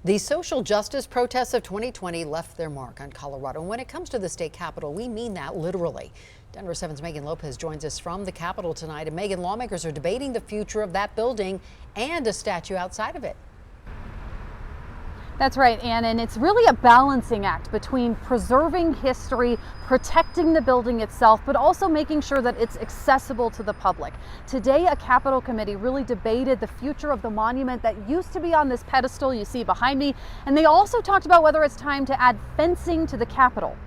The social justice protests of 2020 left their mark on Colorado. And when it comes to the state capitol, we mean that literally. Denver 7's Megan Lopez joins us from the Capitol tonight. And Megan, lawmakers are debating the future of that building and a statue outside of it. That's right, Ann, and it's really a balancing act between preserving history, protecting the building itself, but also making sure that it's accessible to the public. Today, a Capitol committee really debated the future of the monument that used to be on this pedestal you see behind me, and they also talked about whether it's time to add fencing to the Capitol.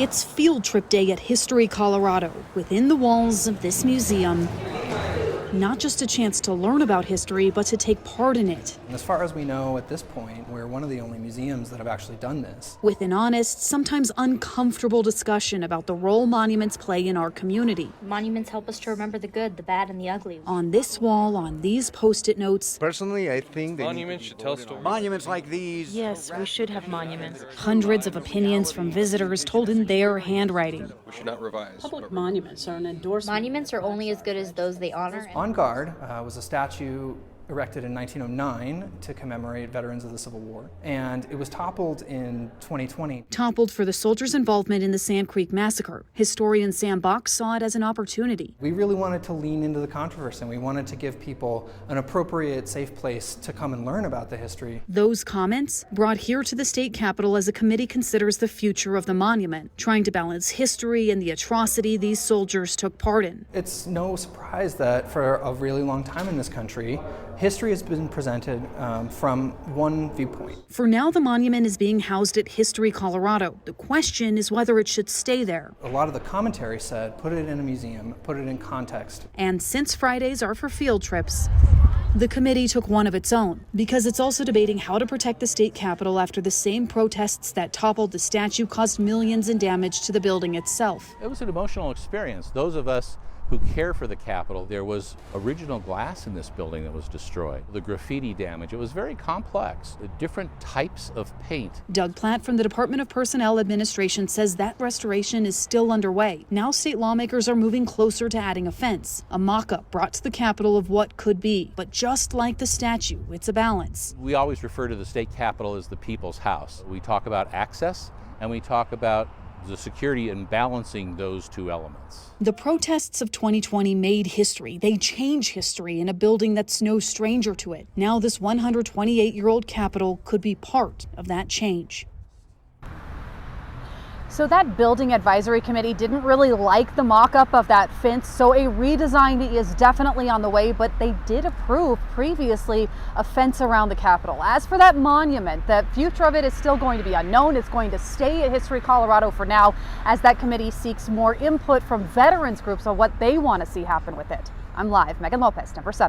It's field trip day at History Colorado, within the walls of this museum. Not just a chance to learn about history, but to take part in it. And as far as we know at this point, we're one of the only museums that have actually done this. With an honest, sometimes uncomfortable discussion about the role monuments play in our community. Monuments help us to remember the good, the bad, and the ugly. On this wall, on these Post-it notes. Personally, I think monuments should tell stories. Monuments like these. Yes, we should have monuments. Hundreds of opinions from visitors told in their handwriting. We should not revise. Public monuments are an endorsement. Monuments are only as good as those they honor. On Guard was a statue erected in 1909 to commemorate veterans of the Civil War, and it was toppled in 2020. Toppled for the soldiers' involvement in the Sand Creek Massacre. Historian Sam Bach saw it as an opportunity. We really wanted to lean into the controversy, and we wanted to give people an appropriate, safe place to come and learn about the history. Those comments brought here to the state capitol as a committee considers the future of the monument, trying to balance history and the atrocity these soldiers took part in. It's no surprise that for a really long time in this country, history has been presented from one viewpoint. For now, the monument is being housed at History Colorado. The question is whether it should stay there. A lot of the commentary said, put it in a museum, put it in context. And since Fridays are for field trips, the committee took one of its own, because it's also debating how to protect the state capitol after the same protests that toppled the statue caused millions in damage to the building itself. It was an emotional experience. Those of us who care for the Capitol, there was original glass in this building that was destroyed. The graffiti damage, it was very complex. Different types of paint. Doug Platt from the Department of Personnel Administration says that restoration is still underway. Now state lawmakers are moving closer to adding a fence, a mock-up brought to the Capitol of what could be. But just like the statue, it's a balance. We always refer to the state Capitol as the people's house. We talk about access and we talk about the security and balancing those two elements. The protests of 2020 made history. They change history in a building that's no stranger to it. Now this 128-year-old Capitol could be part of that change. So that building advisory committee didn't really like the mock-up of that fence, so a redesign is definitely on the way, but they did approve previously a fence around the Capitol. As for that monument, the future of it is still going to be unknown. It's going to stay at History Colorado for now, as that committee seeks more input from veterans groups on what they want to see happen with it. I'm live, Megan Lopez, Denver 7.